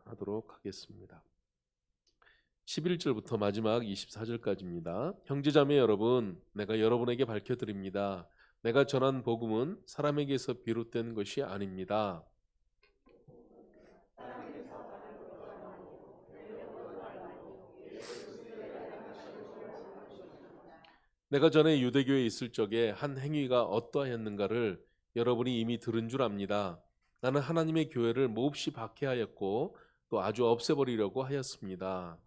하도록 하겠습니다. 11절부터 마지막 24절까지입니다. 형제자매 여러분, 내가 여러분에게 밝혀드립니다. 내가 전한 복음은 사람에게서 비롯된 것이 아닙니다. 내가 전에 유대교에 있을 적에 한 행위가 어떠하였는가를 여러분이 이미 들은 줄 압니다. 나는 하나님의 교회를 몹시 박해하였고 또 아주 없애버리려고 하였습니다.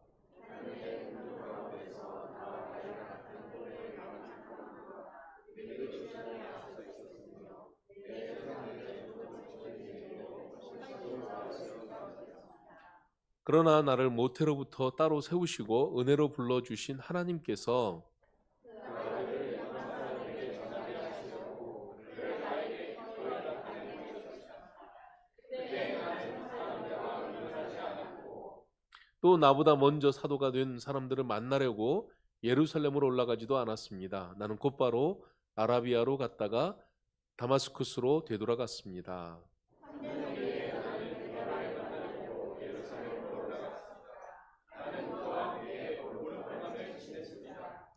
그러나 나를 모태로부터 따로 세우시고 은혜로 불러주신 하나님께서 또 나보다 먼저 사도가 된 사람들을 만나려고 예루살렘으로 올라가지도 않았습니다. 나는 곧바로 아라비아로 갔다가 다마스쿠스로 되돌아갔습니다.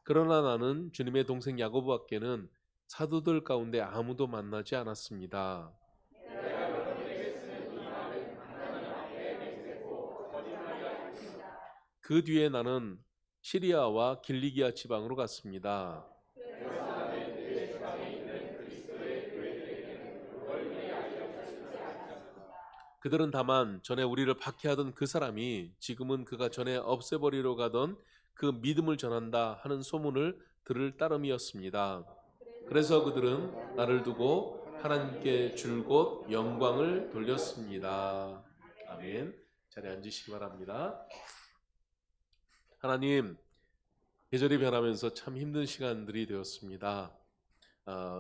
그러나 나는 주님의 동생 야고보밖에는 사도들 가운데 아무도 만나지 않았습니다. 그 뒤에 나는 시리아와 길리기아 지방으로 갔습니다. 그들은 다만 전에 우리를 박해하던 그 사람이 지금은 그가 전에 없애버리러 가던 그 믿음을 전한다 하는 소문을 들을 따름이었습니다. 그래서 그들은 나를 두고 하나님께 줄곧 영광을 돌렸습니다. 아멘. 자리에 앉으시기 바랍니다. 하나님, 계절이 변하면서 참 힘든 시간들이 되었습니다.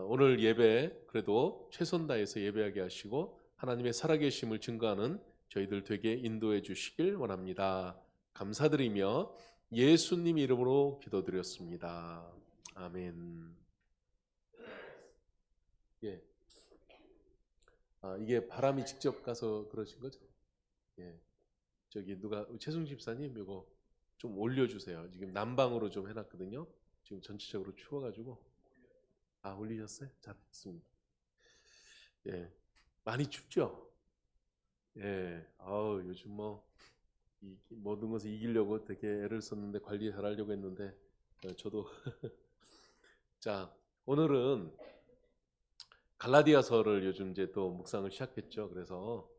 오늘 예배 그래도 최선 다해서 예배하게 하시고 하나님의 살아계심을 증거하는 저희들 되게 인도해 주시길 원합니다. 감사드리며 예수님 이름으로 기도드렸습니다. 아멘. 예. 이게 바람이 직접 가서 그러신 거죠? 예. 저기 누가 최승 집사님 이거 좀 올려주세요. 지금 난방으로 좀 해놨거든요. 지금 전체적으로 추워가지고 올리셨어요? 잘했습니다. 예. 많이 춥죠? 예. 요즘 모든 것을 이기려고 되게 애를 썼는데 관리 잘하려고 했는데 저도 자, 오늘은 갈라디아서를 요즘 이제 또 묵상을 시작했죠. 그래서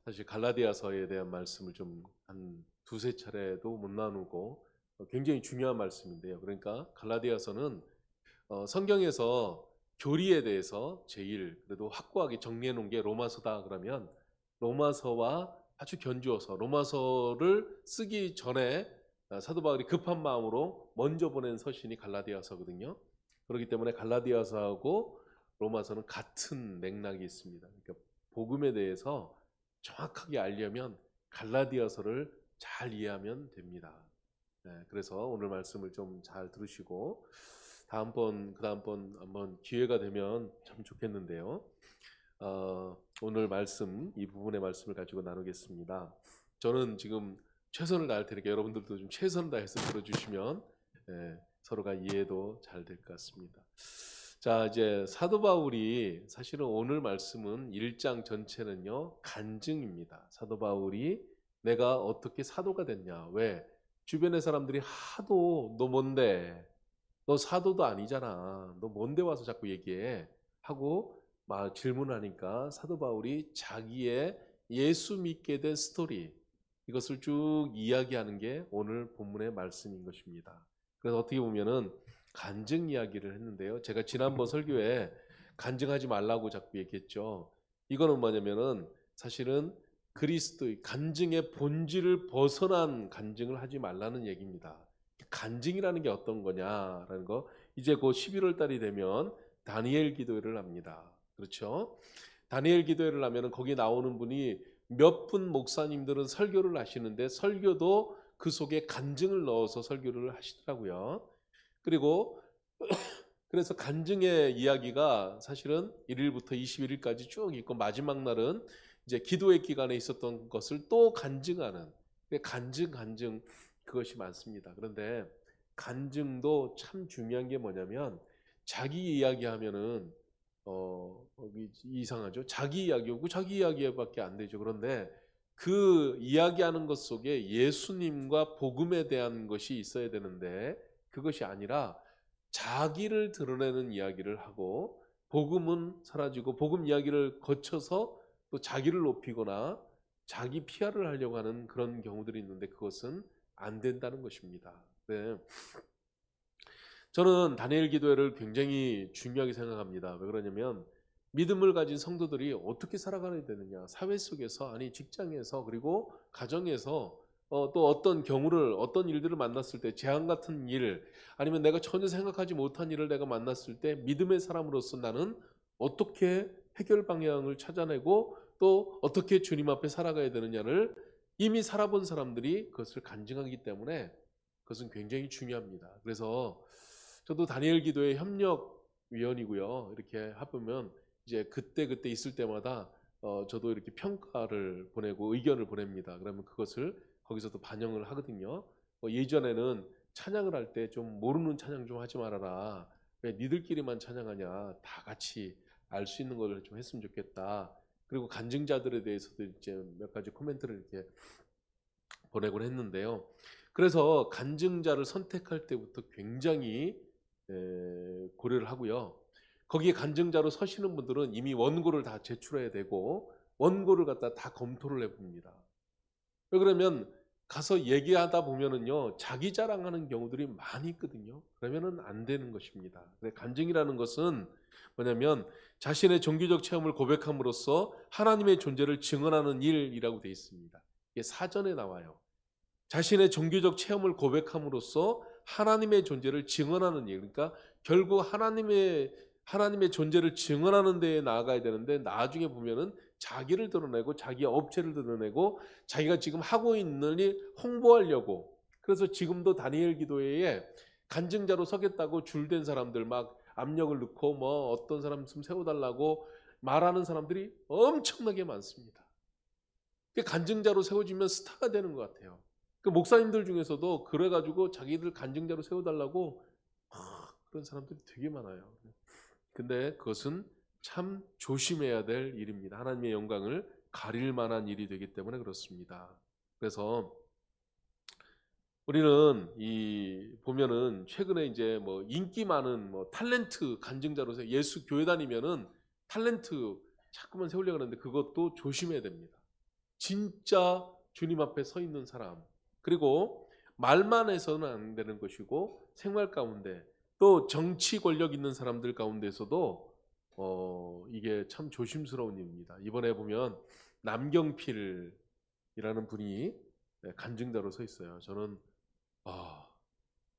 사실 갈라디아서에 대한 말씀을 좀 한 두세 차례도 못 나누고 굉장히 중요한 말씀인데요. 그러니까 갈라디아서는 성경에서 교리에 대해서 제일 그래도 확고하게 정리해 놓은 게 로마서다 그러면 로마서와 아주 견주어서 로마서를 쓰기 전에 사도 바울이 급한 마음으로 먼저 보낸 서신이 갈라디아서거든요. 그렇기 때문에 갈라디아서하고 로마서는 같은 맥락이 있습니다. 그러니까 복음에 대해서 정확하게 알려면 갈라디아서를 잘 이해하면 됩니다. 그래서 오늘 말씀을 좀 잘 들으시고 그 다음번 한번 기회가 되면 참 좋겠는데요. 오늘 말씀 이 부분의 말씀을 가지고 나누겠습니다. 저는 지금 최선을 다할 테니까 여러분들도 좀 최선 다해서 들어주시면 서로가 이해도 잘 될 것 같습니다. 자, 이제 사도 바울이 사실은 오늘 말씀은 1장 전체는요 간증입니다. 사도 바울이 내가 어떻게 사도가 됐냐, 왜 주변의 사람들이 하도 너 뭔데, 너 사도도 아니잖아, 너 뭔데 와서 자꾸 얘기해 하고 막 질문하니까 사도 바울이 자기의 예수 믿게 된 스토리, 이것을 쭉 이야기하는 게 오늘 본문의 말씀인 것입니다. 그래서 어떻게 보면은 간증 이야기를 했는데요. 제가 지난번 설교에 간증하지 말라고 자꾸 얘기했죠. 이거는 뭐냐면은 사실은 그리스도의 간증의 본질을 벗어난 간증을 하지 말라는 얘기입니다. 간증이라는 게 어떤 거냐라는 거, 이제 곧 11월 달이 되면 다니엘 기도회를 합니다. 그렇죠? 다니엘 기도회를 하면은 거기 나오는 분이 몇 분 목사님들은 설교를 하시는데 설교도 그 속에 간증을 넣어서 설교를 하시더라고요. 그리고 그래서 간증의 이야기가 사실은 1일부터 21일까지 쭉 있고 마지막 날은 이제 기도의 기간에 있었던 것을 또 간증하는 간증 그것이 많습니다. 그런데 간증도 참 중요한 게 뭐냐면 자기 이야기하면은 이상하죠. 자기 이야기하고 자기 이야기밖에 안 되죠. 그런데 그 이야기하는 것 속에 예수님과 복음에 대한 것이 있어야 되는데 그것이 아니라 자기를 드러내는 이야기를 하고 복음은 사라지고 복음 이야기를 거쳐서 또 자기를 높이거나 자기 PR을 하려고 하는 그런 경우들이 있는데 그것은 안 된다는 것입니다. 네. 저는 다니엘 기도회를 굉장히 중요하게 생각합니다. 왜 그러냐면 믿음을 가진 성도들이 어떻게 살아가야 되느냐, 사회 속에서, 아니 직장에서, 그리고 가정에서 또 어떤 경우를, 어떤 일들을 만났을 때 재앙 같은 일, 아니면 내가 전혀 생각하지 못한 일을 내가 만났을 때 믿음의 사람으로서 나는 어떻게 해결 방향을 찾아내고 또 어떻게 주님 앞에 살아가야 되느냐를 이미 살아본 사람들이 그것을 간증하기 때문에 그것은 굉장히 중요합니다. 그래서 저도 다니엘 기도회 협력위원이고요. 이렇게 해보면 이제 그때 있을 때마다 저도 이렇게 평가를 보내고 의견을 보냅니다. 그러면 그것을 거기서도 반영을 하거든요. 예전에는 찬양을 할 때 좀 모르는 찬양 좀 하지 말아라. 왜 니들끼리만 찬양하냐. 다 같이 알 수 있는 걸 좀 했으면 좋겠다. 그리고 간증자들에 대해서도 이제 몇 가지 코멘트를 이렇게 보내곤 했는데요. 그래서 간증자를 선택할 때부터 굉장히 고려를 하고요. 거기에 간증자로 서시는 분들은 이미 원고를 다 제출해야 되고 원고를 갖다 다 검토를 해봅니다. 왜 그러면 가서 얘기하다 보면은요 자기 자랑하는 경우들이 많이 있거든요. 그러면은 안 되는 것입니다. 간증이라는 것은 뭐냐면 자신의 종교적 체험을 고백함으로써 하나님의 존재를 증언하는 일이라고 되어 있습니다. 이게 사전에 나와요. 자신의 종교적 체험을 고백함으로써 하나님의 존재를 증언하는 일. 그러니까 결국 하나님의 존재를 증언하는 데에 나아가야 되는데 나중에 보면은 자기를 드러내고 자기의 업체를 드러내고 자기가 지금 하고 있는 일 홍보하려고. 그래서 지금도 다니엘 기도회에 간증자로 서겠다고 줄된 사람들 막 압력을 넣고 뭐 어떤 사람 좀 세워달라고 말하는 사람들이 엄청나게 많습니다. 간증자로 세워지면 스타가 되는 것 같아요. 그 목사님들 중에서도 그래가지고 자기들 간증자로 세워달라고 그런 사람들이 되게 많아요. 근데 그것은 참 조심해야 될 일입니다. 하나님의 영광을 가릴 만한 일이 되기 때문에 그렇습니다. 그래서 우리는 보면은 최근에 이제 뭐 인기 많은 뭐 탤런트 간증자로서 예수 교회 다니면은 탤런트 자꾸만 세우려고 하는데 그것도 조심해야 됩니다. 진짜 주님 앞에 서 있는 사람. 그리고 말만 해서는 안 되는 것이고 생활 가운데 또 정치 권력 있는 사람들 가운데서도 이게 참 조심스러운 일입니다. 이번에 보면 남경필이라는 분이 간증자로 서 있어요. 저는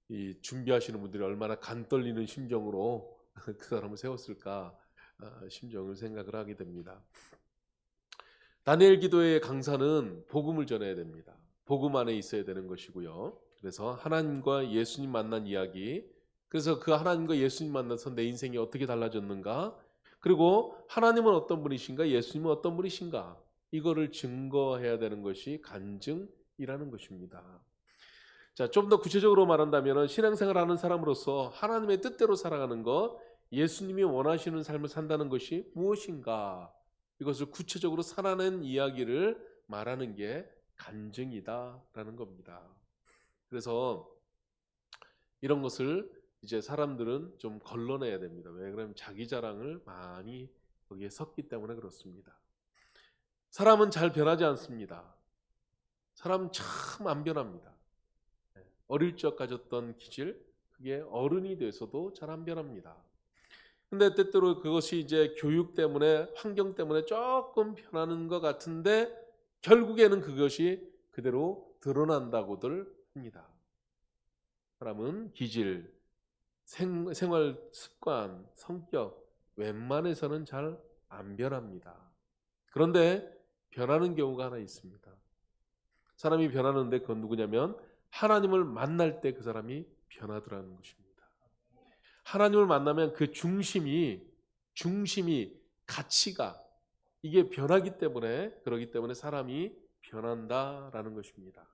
이 준비하시는 분들이 얼마나 간 떨리는 심정으로 그 사람을 세웠을까 심정을 생각을 하게 됩니다. 다니엘 기도의 강사는 복음을 전해야 됩니다. 복음 안에 있어야 되는 것이고요. 그래서 하나님과 예수님 만난 이야기, 그래서 그 하나님과 예수님 만나서 내 인생이 어떻게 달라졌는가, 그리고 하나님은 어떤 분이신가, 예수님은 어떤 분이신가, 이거를 증거해야 되는 것이 간증이라는 것입니다. 자, 좀 더 구체적으로 말한다면 신앙생활하는 사람으로서 하나님의 뜻대로 살아가는 것, 예수님이 원하시는 삶을 산다는 것이 무엇인가, 이것을 구체적으로 살아낸 이야기를 말하는 게 간증이다라는 겁니다. 그래서 이런 것을 이제 사람들은 좀 걸러내야 됩니다. 왜 그러면 자기 자랑을 많이 거기에 섞기 때문에 그렇습니다. 사람은 잘 변하지 않습니다. 사람 참 안 변합니다. 어릴 적 가졌던 기질, 그게 어른이 돼서도 잘 안 변합니다. 근데 때때로 그것이 이제 교육 때문에, 환경 때문에 조금 변하는 것 같은데 결국에는 그것이 그대로 드러난다고들 합니다. 사람은 기질, 생활 습관, 성격 웬만해서는 잘 안 변합니다. 그런데 변하는 경우가 하나 있습니다. 사람이 변하는데 그건 누구냐면 하나님을 만날 때 그 사람이 변하더라는 것입니다. 하나님을 만나면 그 중심이 가치가 이게 변하기 때문에, 그러기 때문에 사람이 변한다라는 것입니다.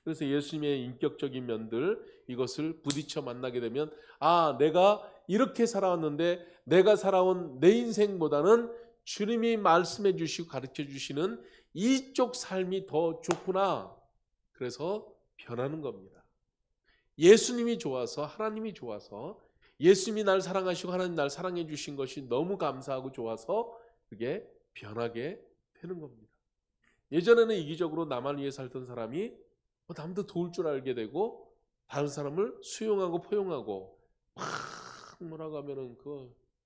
그래서 예수님의 인격적인 면들, 이것을 부딪혀 만나게 되면, 아, 내가 이렇게 살아왔는데 내가 살아온 내 인생보다는 주님이 말씀해 주시고 가르쳐 주시는 이쪽 삶이 더 좋구나. 그래서 변하는 겁니다. 예수님이 좋아서, 하나님이 좋아서, 예수님이 날 사랑하시고 하나님 날 사랑해 주신 것이 너무 감사하고 좋아서 그게 변하게 되는 겁니다. 예전에는 이기적으로 나만 위해 살던 사람이 남도 도울 줄 알게 되고, 다른 사람을 수용하고 포용하고, 막 뭐라고 하면은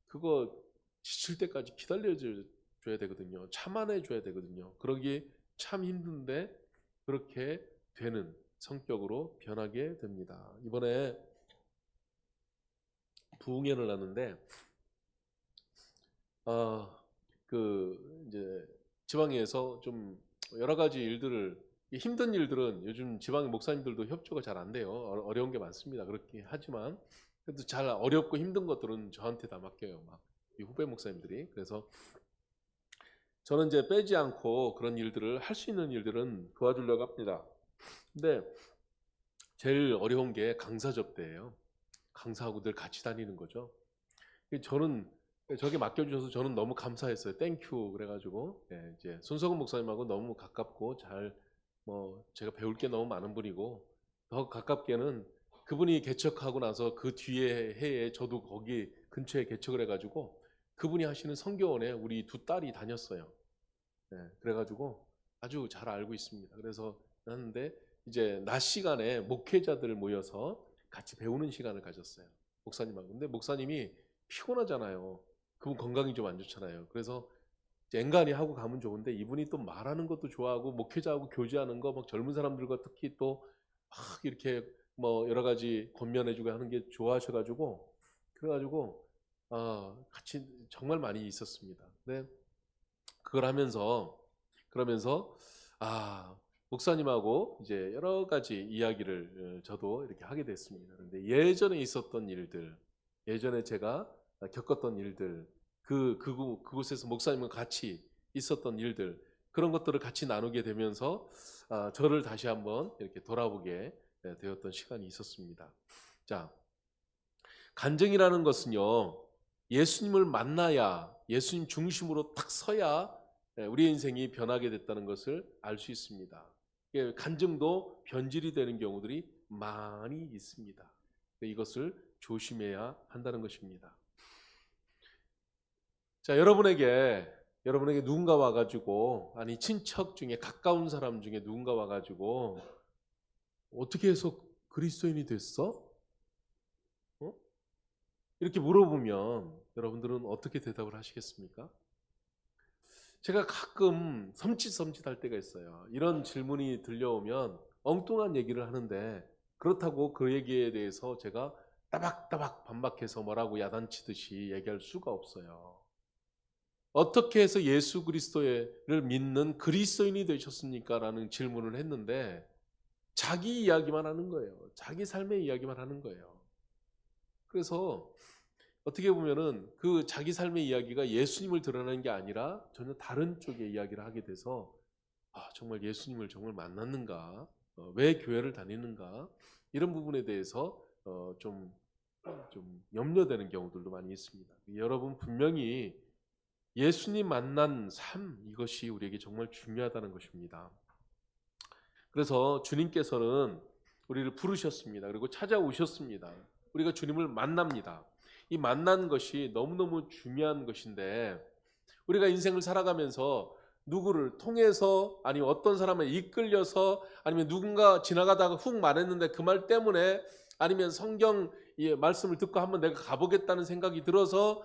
그거 지칠 때까지 기다려줘야 되거든요. 참아내줘야 되거든요. 그러기 참 힘든데 그렇게 되는 성격으로 변하게 됩니다. 이번에 부흥회를 하는데, 이제 지방에서 좀 여러 가지 일들을, 힘든 일들은 요즘 지방 목사님들도 협조가 잘 안 돼요. 어려운 게 많습니다. 그렇게 하지만 그래도 잘 어렵고 힘든 것들은 저한테 다 맡겨요. 막 이 후배 목사님들이. 그래서 저는 이제 빼지 않고 그런 일들을, 할 수 있는 일들은 도와주려고 합니다. 근데 제일 어려운 게 강사 접대예요. 강사하고 늘 같이 다니는 거죠. 저는 저게 맡겨주셔서 저는 너무 감사했어요. 땡큐 그래가지고, 이제 손석은 목사님하고 너무 가깝고 제가 배울 게 너무 많은 분이고, 더 가깝게는 그분이 개척하고 나서 그 뒤에 해에 저도 거기 근처에 개척을 해가지고 그분이 하시는 선교원에 우리 두 딸이 다녔어요. 그래가지고 아주 잘 알고 있습니다. 그래서 하는데 이제 낮 시간에 목회자들 모여서 같이 배우는 시간을 가졌어요. 목사님하고. 근데 목사님이 피곤하잖아요. 그분 건강이 좀 안 좋잖아요. 그래서 앵간히 하고 가면 좋은데, 이분이 또 말하는 것도 좋아하고 목회자하고 교제하는 거, 막 젊은 사람들과 특히 또 막 이렇게 여러 가지 권면해주고 하는 게 좋아하셔가지고, 그래가지고 같이 정말 많이 있었습니다. 근데 그걸 그러면서 목사님하고 이제 여러 가지 이야기를 저도 이렇게 하게 됐습니다. 그런데 예전에 있었던 일들, 예전에 제가 겪었던 일들, 그곳에서 목사님과 같이 있었던 일들, 그런 것들을 같이 나누게 되면서 저를 다시 한번 이렇게 돌아보게 되었던 시간이 있었습니다. 자, 간증이라는 것은요, 예수님을 만나야, 예수님 중심으로 딱 서야 우리의 인생이 변하게 됐다는 것을 알 수 있습니다. 간증도 변질이 되는 경우들이 많이 있습니다. 이것을 조심해야 한다는 것입니다. 자, 여러분에게 누군가 와가지고, 아니 친척 중에 가까운 사람 중에 누군가 와가지고 어떻게 해서 그리스도인이 됐어? 이렇게 물어보면 여러분들은 어떻게 대답을 하시겠습니까? 제가 가끔 섬찟할 때가 있어요. 이런 질문이 들려오면 엉뚱한 얘기를 하는데, 그렇다고 그 얘기에 대해서 제가 따박따박 반박해서 뭐라고 야단치듯이 얘기할 수가 없어요. 어떻게 해서 예수 그리스도를 믿는 그리스도인이 되셨습니까? 라는 질문을 했는데 자기 이야기만 하는 거예요. 자기 삶의 이야기만 하는 거예요. 그래서 어떻게 보면은 그 자기 삶의 이야기가 예수님을 드러내는 게 아니라 전혀 다른 쪽의 이야기를 하게 돼서 정말 예수님을 정말 만났는가? 왜 교회를 다니는가? 이런 부분에 대해서 좀 염려되는 경우들도 많이 있습니다. 여러분 분명히 예수님 만난 삶, 이것이 우리에게 정말 중요하다는 것입니다. 그래서 주님께서는 우리를 부르셨습니다. 그리고 찾아오셨습니다. 우리가 주님을 만납니다. 이 만난 것이 너무너무 중요한 것인데, 우리가 인생을 살아가면서 누구를 통해서, 아니면 어떤 사람을 이끌려서, 아니면 누군가 지나가다가 훅 말했는데 그 말 때문에, 아니면 성경 말씀을 듣고 한번 내가 가보겠다는 생각이 들어서,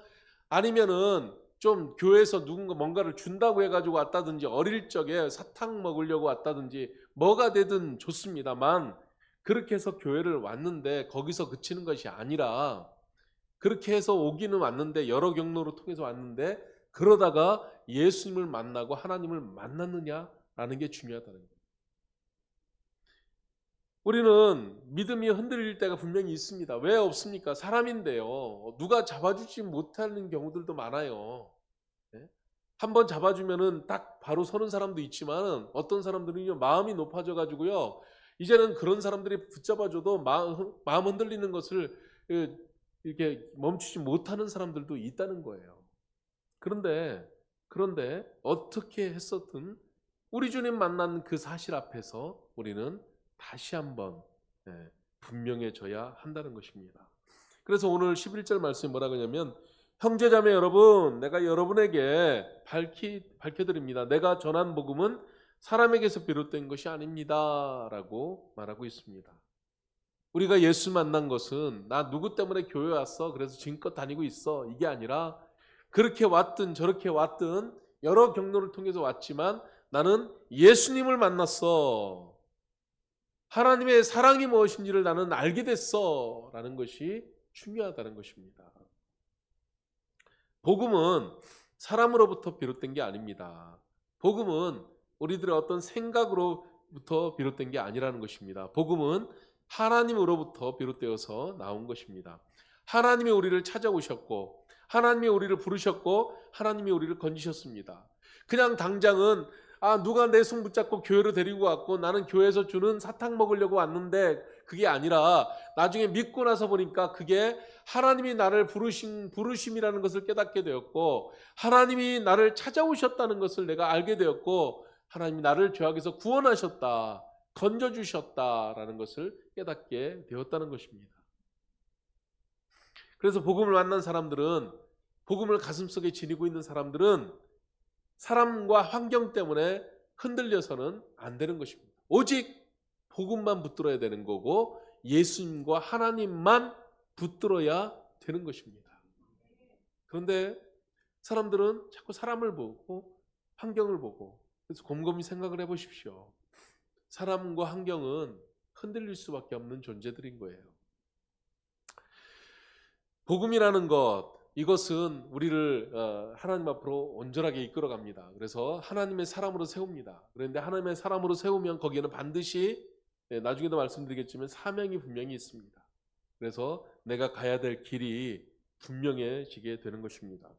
아니면은 좀 교회에서 누군가 뭔가를 준다고 해가지고 왔다든지, 어릴 적에 사탕 먹으려고 왔다든지, 뭐가 되든 좋습니다만, 그렇게 해서 교회를 왔는데 거기서 그치는 것이 아니라, 그렇게 해서 오기는 왔는데, 여러 경로로 통해서 왔는데, 그러다가 예수님을 만나고 하나님을 만났느냐라는 게 중요하다는 거예요. 우리는 믿음이 흔들릴 때가 분명히 있습니다. 왜 없습니까? 사람인데요. 누가 잡아주지 못하는 경우들도 많아요. 네? 한번 잡아주면은 딱 바로 서는 사람도 있지만 어떤 사람들은요 마음이 높아져 가지고요 이제는 그런 사람들이 붙잡아줘도 마음 흔들리는 것을 이렇게 멈추지 못하는 사람들도 있다는 거예요. 그런데 어떻게 했었든 우리 주님 만난 그 사실 앞에서 우리는 다시 한번 분명해져야 한다는 것입니다. 그래서 오늘 11절 말씀이 뭐라고 하냐면 형제자매 여러분, 내가 여러분에게 밝혀드립니다. 내가 전한 복음은 사람에게서 비롯된 것이 아닙니다 라고 말하고 있습니다. 우리가 예수 만난 것은 나 누구 때문에 교회 왔어 그래서 지금껏 다니고 있어 이게 아니라 그렇게 왔든 저렇게 왔든 여러 경로를 통해서 왔지만 나는 예수님을 만났어. 하나님의 사랑이 무엇인지를 나는 알게 됐어 라는 것이 중요하다는 것입니다. 복음은 사람으로부터 비롯된 게 아닙니다. 복음은 우리들의 어떤 생각으로부터 비롯된 게 아니라는 것입니다. 복음은 하나님으로부터 비롯되어서 나온 것입니다. 하나님이 우리를 찾아오셨고 하나님이 우리를 부르셨고 하나님이 우리를 건지셨습니다. 그냥 당장은 누가 내 손 붙잡고 교회로 데리고 왔고 나는 교회에서 주는 사탕 먹으려고 왔는데 그게 아니라 나중에 믿고 나서 보니까 그게 하나님이 나를 부르심이라는 것을 깨닫게 되었고 하나님이 나를 찾아오셨다는 것을 내가 알게 되었고 하나님이 나를 죄악에서 구원하셨다, 건져주셨다라는 것을 깨닫게 되었다는 것입니다. 그래서 복음을 만난 사람들은 복음을 가슴속에 지니고 있는 사람들은 사람과 환경 때문에 흔들려서는 안 되는 것입니다. 오직 복음만 붙들어야 되는 거고 예수님과 하나님만 붙들어야 되는 것입니다. 그런데 사람들은 자꾸 사람을 보고 환경을 보고 그래서 곰곰이 생각을 해보십시오. 사람과 환경은 흔들릴 수밖에 없는 존재들인 거예요. 복음이라는 것 이것은 우리를 하나님 앞으로 온전하게 이끌어갑니다. 그래서 하나님의 사람으로 세웁니다. 그런데 하나님의 사람으로 세우면 거기에는 반드시 나중에도 말씀드리겠지만 사명이 분명히 있습니다. 그래서 내가 가야 될 길이 분명해지게 되는 것입니다.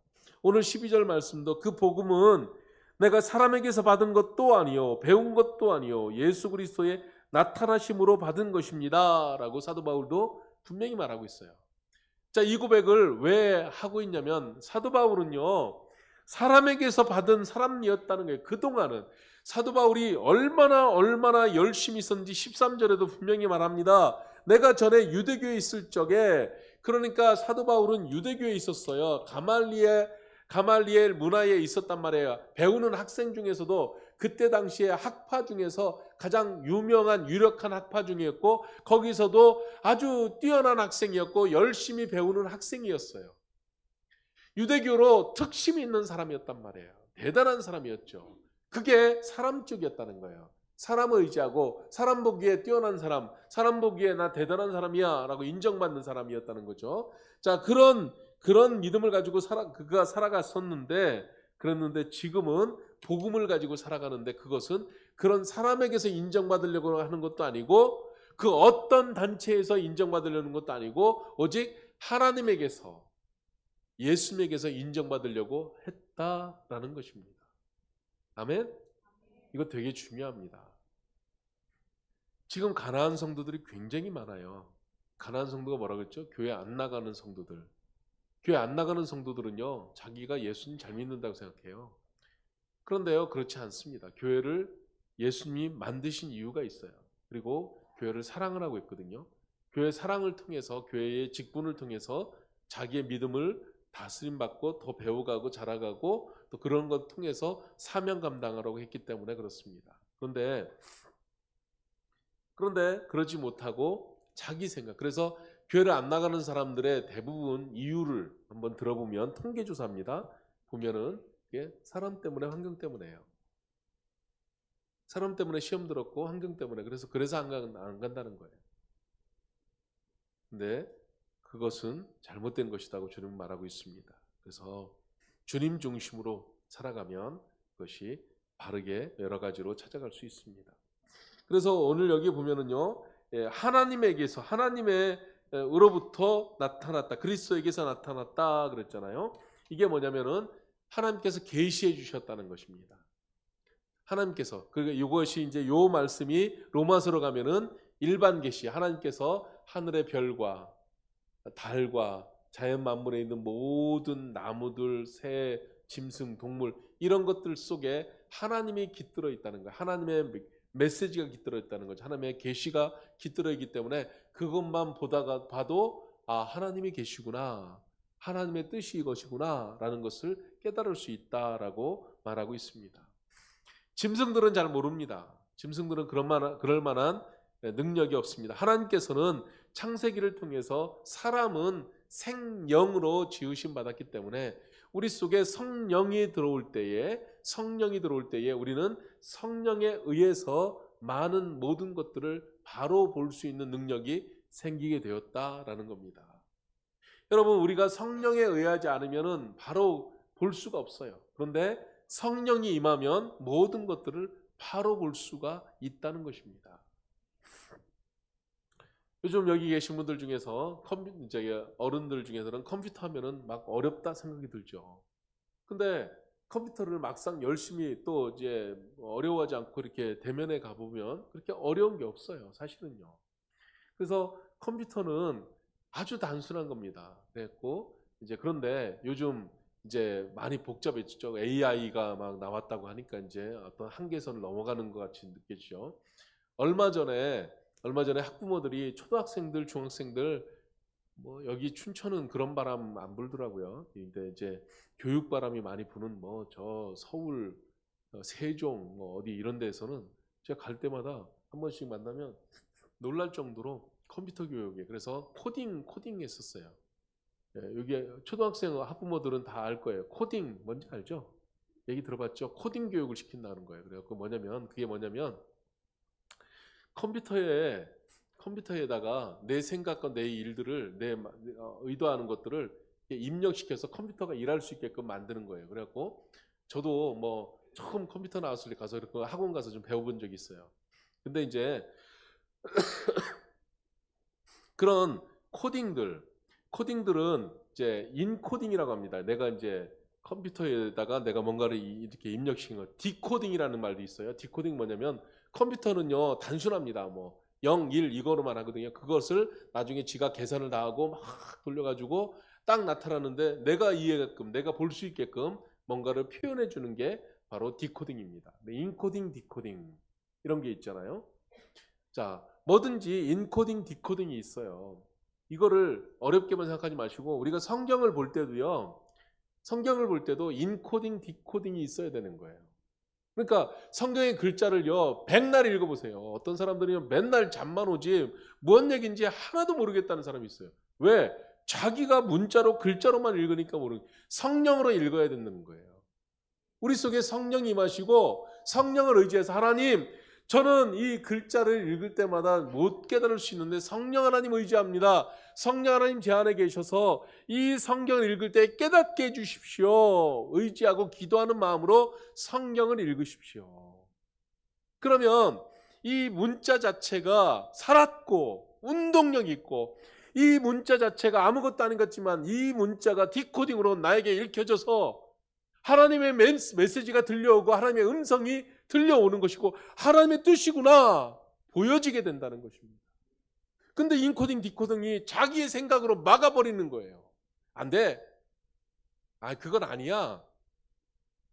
오늘 12절 말씀도 그 복음은 내가 사람에게서 받은 것도 아니요 배운 것도 아니요 예수 그리스도의 나타나심으로 받은 것입니다 라고 사도 바울도 분명히 말하고 있어요. 자, 이 고백을 왜 하고 있냐면 사도 바울은요 사람에게서 받은 사람이었다는 거예요. 그동안은 사도 바울이 얼마나 열심히 있었는지 13절에도 분명히 말합니다. 내가 전에 유대교에 있을 적에 그러니까 사도 바울은 유대교에 있었어요. 가말리엘 문화에 있었단 말이에요. 배우는 학생 중에서도 그때 당시에 학파 중에서 가장 유력한 학파 중이었고 거기서도 아주 뛰어난 학생이었고 열심히 배우는 학생이었어요. 유대교로 특심이 있는 사람이었단 말이에요. 대단한 사람이었죠. 그게 사람 쪽이었다는 거예요. 사람을 의지하고 사람 보기에 뛰어난 사람, 사람 보기에 나 대단한 사람이야 라고 인정받는 사람이었다는 거죠. 자, 그런 믿음을 가지고 그가 살아갔었는데 그랬는데 지금은 복음을 가지고 살아가는데 그것은 그런 사람에게서 인정받으려고 하는 것도 아니고 그 어떤 단체에서 인정받으려는 것도 아니고 오직 하나님에게서 예수님에게서 인정받으려고 했다라는 것입니다. 아멘? 이거 되게 중요합니다. 지금 가난한 성도들이 굉장히 많아요. 가난한 성도가 뭐라고 했죠? 교회 안 나가는 성도들. 교회 안 나가는 성도들은요 자기가 예수님 잘 믿는다고 생각해요. 그런데요 그렇지 않습니다. 교회를 예수님이 만드신 이유가 있어요. 그리고 교회를 사랑을 하고 있거든요. 교회 사랑을 통해서 교회의 직분을 통해서 자기의 믿음을 다스림받고 더 배워가고 자라가고 또 그런 것 통해서 사명 감당하라고 했기 때문에 그렇습니다. 그런데 그러지 못하고 자기 생각 그래서 교회를 안 나가는 사람들의 대부분 이유를 한번 들어보면 통계조사입니다. 보면은 이게 사람 때문에 환경 때문에요. 사람 때문에 시험 들었고 환경 때문에 그래서 안 간다는 거예요. 근데 그것은 잘못된 것이라고 주님은 말하고 있습니다. 그래서 주님 중심으로 살아가면 그것이 바르게 여러 가지로 찾아갈 수 있습니다. 그래서 오늘 여기 보면은요 하나님에게서 으로부터 나타났다. 그리스도에게서 나타났다 그랬잖아요. 이게 뭐냐면은 하나님께서 계시해 주셨다는 것입니다. 하나님께서. 그러니까 이것이 이제 요 말씀이 로마서로 가면은 일반 계시, 하나님께서 하늘의 별과 달과 자연 만물에 있는 모든 나무들, 새, 짐승, 동물 이런 것들 속에 하나님이 깃들어 있다는 거예요. 하나님의 메시지가 깃들어 있다는 거죠. 하나님의 계시가 깃들어 있기 때문에 그것만 봐도 하나님이 계시구나, 하나님의 뜻이 이것이구나 라는 것을 깨달을 수 있다라고 말하고 있습니다. 짐승들은 잘 모릅니다. 짐승들은 그럴 만한 능력이 없습니다. 하나님께서는 창세기를 통해서 사람은 생령으로 지으심 받았기 때문에 우리 속에 성령이 들어올 때에 우리는 성령에 의해서 많은 모든 것들을 바로 볼 수 있는 능력이 생기게 되었다라는 겁니다. 여러분, 우리가 성령에 의하지 않으면 바로 볼 수가 없어요. 그런데 성령이 임하면 모든 것들을 바로 볼 수가 있다는 것입니다. 요즘 여기 계신 분들 중에서 어른들 중에서는 컴퓨터 하면은 막 어렵다 생각이 들죠. 근데 컴퓨터를 막상 열심히 또 이제 어려워하지 않고 이렇게 대면에 가보면 그렇게 어려운 게 없어요, 사실은요. 그래서 컴퓨터는 아주 단순한 겁니다. 그랬고 이제 그런데 요즘 이제 많이 복잡해졌죠. AI가 막 나왔다고 하니까 이제 어떤 한계선을 넘어가는 것 같이 느껴지죠. 얼마 전에 학부모들이 초등학생들, 중학생들 뭐 여기 춘천은 그런 바람 안 불더라고요. 근데 이제 교육 바람이 많이 부는 뭐 저 서울, 세종 뭐 어디 이런 데서는 제가 갈 때마다 한 번씩 만나면 놀랄 정도로 컴퓨터 교육에 그래서 코딩 했었어요. 여기 초등학생 학부모들은 다 알 거예요. 코딩 뭔지 알죠? 얘기 들어봤죠? 코딩 교육을 시킨다는 거예요. 그래서 그게 뭐냐면 컴퓨터에다가 내 생각과 내 일들을 의도하는 것들을 입력시켜서 컴퓨터가 일할 수 있게끔 만드는 거예요. 그래갖고 저도 뭐 처음 컴퓨터 나왔을 때 가서 이렇게 학원 가서 좀 배워본 적이 있어요. 근데 이제 그런 코딩들은 이제 인코딩이라고 합니다. 내가 이제 컴퓨터에다가 내가 뭔가를 이렇게 입력시킨 거. 디코딩이라는 말도 있어요. 디코딩 뭐냐면 컴퓨터는요 단순합니다. 뭐 0, 1 이거로만 하거든요. 그것을 나중에 지가 계산을 다 하고 막 돌려가지고 딱 나타나는데 내가 이해게끔, 내가 볼 수 있게끔 뭔가를 표현해 주는 게 바로 디코딩입니다. 인코딩, 디코딩 이런 게 있잖아요. 자, 뭐든지 인코딩, 디코딩이 있어요. 이거를 어렵게만 생각하지 마시고 우리가 성경을 볼 때도 인코딩, 디코딩이 있어야 되는 거예요. 그러니까 성경의 글자를요 백날 읽어보세요. 어떤 사람들은 맨날 잠만 오지 뭔 얘기인지 하나도 모르겠다는 사람이 있어요. 왜? 자기가 문자로 글자로만 읽으니까 모르는, 성령으로 읽어야 된다는 거예요. 우리 속에 성령이 임하시고 성령을 의지해서 하나님, 저는 이 글자를 읽을 때마다 못 깨달을 수 있는데 성령 하나님 의지합니다. 성령 하나님 제 안에 계셔서 이 성경을 읽을 때 깨닫게 해주십시오. 의지하고 기도하는 마음으로 성경을 읽으십시오. 그러면 이 문자 자체가 살았고 운동력 있고, 이 문자 자체가 아무것도 아닌 것 같지만 이 문자가 디코딩으로 나에게 읽혀져서 하나님의 메시지가 들려오고 하나님의 음성이 들려오는 것이고 하나님의 뜻이구나 보여지게 된다는 것입니다. 근데 인코딩, 디코딩이 자기의 생각으로 막아버리는 거예요. 안 돼. 그건 아니야.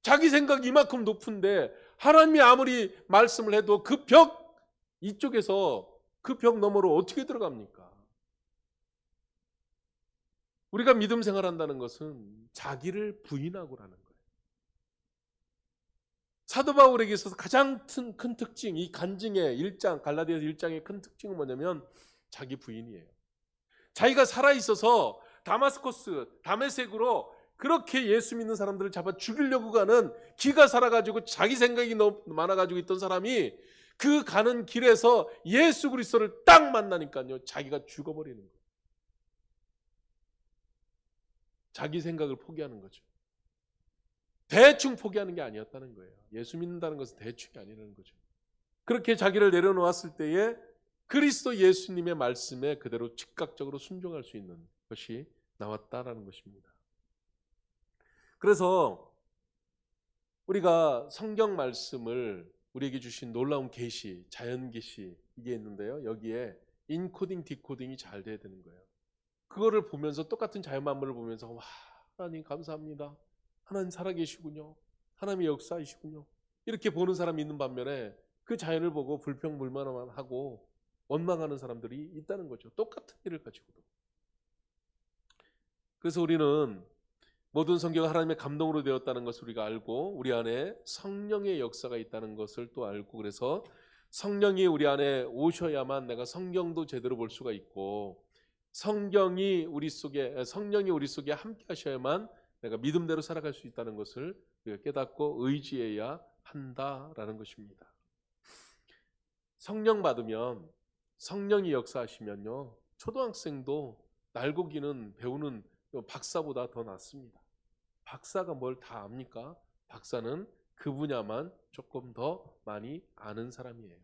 자기 생각이 이만큼 높은데 하나님이 아무리 말씀을 해도 그 벽 이쪽에서 그 벽 너머로 어떻게 들어갑니까? 우리가 믿음 생활한다는 것은 자기를 부인하고라는 거예요. 사도 바울에게 있어서 가장 큰 특징, 이 간증의 1장, 갈라디아서 1장의 큰 특징은 뭐냐면 자기 부인이에요. 자기가 살아있어서 다메섹으로 그렇게 예수 믿는 사람들을 잡아 죽이려고 가는, 기가 살아가지고 자기 생각이 너무 많아가지고 있던 사람이 그 가는 길에서 예수 그리스도를 딱 만나니까요 자기가 죽어버리는 거예요. 자기 생각을 포기하는 거죠. 대충 포기하는 게 아니었다는 거예요. 예수 믿는다는 것은 대충이 아니라는 거죠. 그렇게 자기를 내려놓았을 때에 그리스도 예수님의 말씀에 그대로 즉각적으로 순종할 수 있는 것이 나왔다라는 것입니다. 그래서 우리가 성경 말씀을 우리에게 주신 놀라운 계시, 자연 계시 이게 있는데요. 여기에 인코딩, 디코딩이 잘 돼야 되는 거예요. 그거를 보면서 똑같은 자연 만물을 보면서 와, 하나님 감사합니다. 하나님 살아계시군요. 하나님의 역사이시군요. 이렇게 보는 사람이 있는 반면에 그 자연을 보고 불평불만만 하고 원망하는 사람들이 있다는 거죠. 똑같은 일을 가지고도. 그래서 우리는 모든 성경은 하나님의 감동으로 되었다는 것을 우리가 알고 우리 안에 성령의 역사가 있다는 것을 또 알고 그래서 성령이 우리 안에 오셔야만 내가 성경도 제대로 볼 수가 있고 성령이 우리 속에 함께 하셔야만 내가 믿음대로 살아갈 수 있다는 것을 우리가 깨닫고 의지해야 한다라는 것입니다. 성령 받으면 성령이 역사하시면요. 초등학생도 날고기는 배우는 박사보다 더 낫습니다. 박사가 뭘 다 압니까? 박사는 그 분야만 조금 더 많이 아는 사람이에요.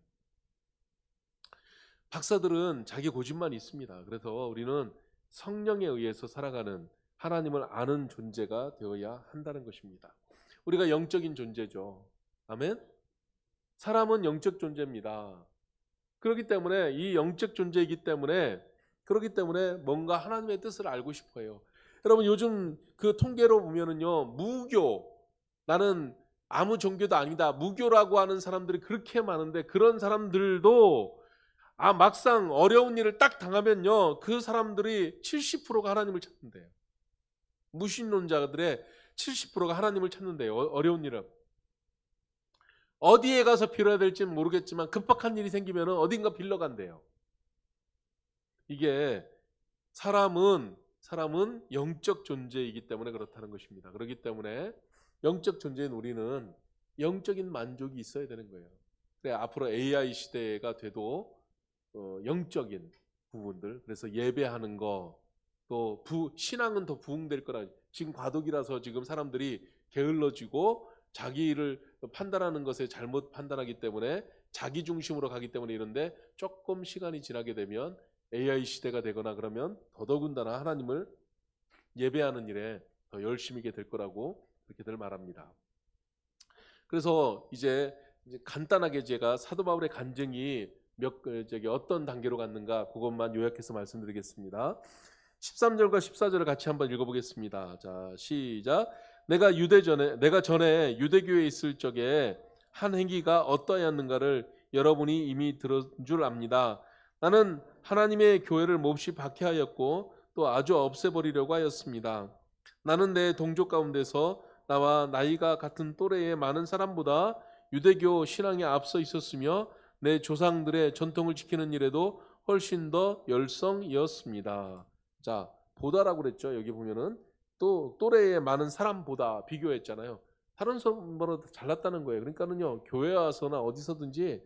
박사들은 자기 고집만 있습니다. 그래서 우리는 성령에 의해서 살아가는 하나님을 아는 존재가 되어야 한다는 것입니다. 우리가 영적인 존재죠. 아멘? 사람은 영적 존재입니다. 그렇기 때문에 이 영적 존재이기 때문에 뭔가 하나님의 뜻을 알고 싶어요. 여러분 요즘 그 통계로 보면은요, 무교, 나는 아무 종교도 아니다, 무교라고 하는 사람들이 그렇게 많은데 그런 사람들도 막상 어려운 일을 딱 당하면요, 그 사람들이 70%가 하나님을 찾는데요. 무신론자들의 70%가 하나님을 찾는데요. 어려운 일은 어디에 가서 빌어야 될지는 모르겠지만 급박한 일이 생기면 어딘가 빌려간대요. 이게 사람은 영적 존재이기 때문에 그렇다는 것입니다. 그렇기 때문에 영적 존재인 우리는 영적인 만족이 있어야 되는 거예요. 그래 앞으로 AI 시대가 돼도 영적인 부분들, 그래서 예배하는 거, 또 신앙은 더 부흥될 거라. 지금 과도기라서 지금 사람들이 게을러지고 자기를 판단하는 것에 잘못 판단하기 때문에 자기 중심으로 가기 때문에 이런데 조금 시간이 지나게 되면 AI 시대가 되거나 그러면 더더군다나 하나님을 예배하는 일에 더 열심히 될 거라고 그렇게들 말합니다. 그래서 이제 간단하게 제가 사도 바울의 간증이 어떤 단계로 갔는가 그것만 요약해서 말씀드리겠습니다. 13절과 14절을 같이 한번 읽어보겠습니다. 자, 시작. 내가 전에 유대교에 있을 적에 한 행위가 어떠하였는가를 여러분이 이미 들은 줄 압니다. 나는 하나님의 교회를 몹시 박해하였고 또 아주 없애버리려고 하였습니다. 나는 내 동족 가운데서 나와 나이가 같은 또래의 많은 사람보다 유대교 신앙에 앞서 있었으며 내 조상들의 전통을 지키는 일에도 훨씬 더 열성이었습니다. 자, 보다라고 그랬죠. 여기 보면은 또 또래의 많은 사람보다 비교했잖아요. 다른 사람보다 잘났다는 거예요. 그러니까는요, 교회 와서나 어디서든지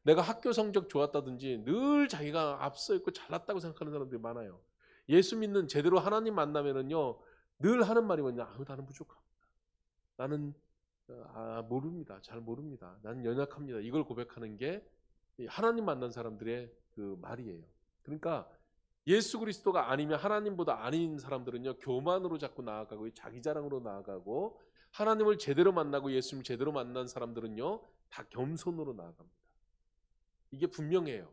내가 학교 성적 좋았다든지 늘 자기가 앞서 있고 잘났다고 생각하는 사람들이 많아요. 예수 믿는 제대로 하나님 만나면은요, 늘 하는 말이 뭐냐? 나는 부족합니다. 나는 모릅니다. 잘 모릅니다. 나는 연약합니다. 이걸 고백하는 게 하나님 만난 사람들의 그 말이에요. 그러니까 예수 그리스도가 아니면 하나님보다 아닌 사람들은요, 교만으로 자꾸 나아가고 자기 자랑으로 나아가고, 하나님을 제대로 만나고 예수님을 제대로 만난 사람들은요 다 겸손으로 나아갑니다. 이게 분명해요.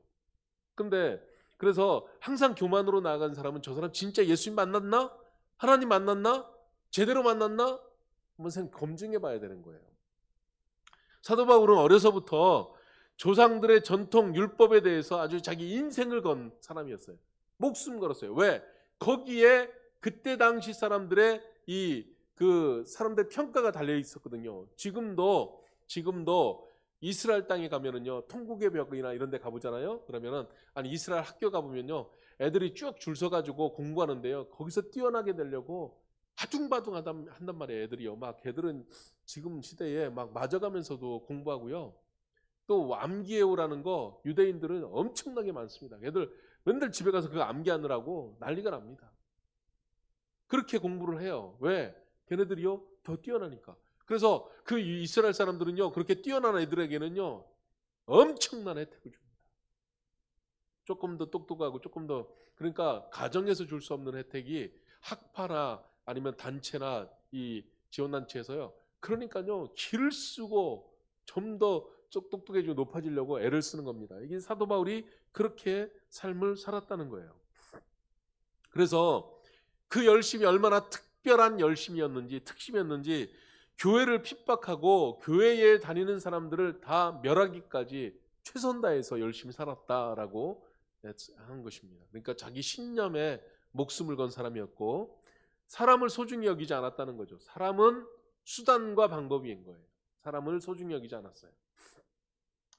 근데 그래서 항상 교만으로 나아간 사람은 저 사람 진짜 예수님 만났나? 하나님 만났나? 제대로 만났나? 한번 검증해 봐야 되는 거예요. 사도 바울은 어려서부터 조상들의 전통 율법에 대해서 아주 자기 인생을 건 사람이었어요. 목숨 걸었어요. 왜? 거기에 그때 당시 사람들의 그 사람들의 평가가 달려 있었거든요. 지금도 이스라엘 땅에 가면은요, 통곡의 벽이나 이런 데 가보잖아요. 그러면은, 이스라엘 학교 가보면요, 애들이 쭉 줄 서가지고 공부하는데요, 거기서 뛰어나게 되려고 아둥바둥 한단 말이에요. 애들이요. 걔들은 지금 시대에 맞아가면서도 공부하고요. 또 암기해오라는 거 유대인들은 엄청나게 많습니다. 애들 맨날 집에 가서 그거 암기하느라고 난리가 납니다. 그렇게 공부를 해요. 왜? 걔네들이요 더 뛰어나니까. 그래서 그 이스라엘 사람들은요, 그렇게 뛰어난 애들에게는요 엄청난 혜택을 줍니다. 조금 더 똑똑하고 조금 더, 그러니까 가정에서 줄 수 없는 혜택이 학파나 아니면 단체나 이 지원단체에서요 그러니까요, 기를 쓰고 좀 더 똑똑해지고 높아지려고 애를 쓰는 겁니다. 이게 사도 바울이 그렇게 삶을 살았다는 거예요. 그래서 그 열심이 얼마나 특별한 열심이었는지, 특심이었는지 교회를 핍박하고 교회에 다니는 사람들을 다 멸하기까지 최선 다해서 열심히 살았다라고 하는 것입니다. 그러니까 자기 신념에 목숨을 건 사람이었고, 사람을 소중히 여기지 않았다는 거죠. 사람은 수단과 방법인 거예요. 사람을 소중히 여기지 않았어요.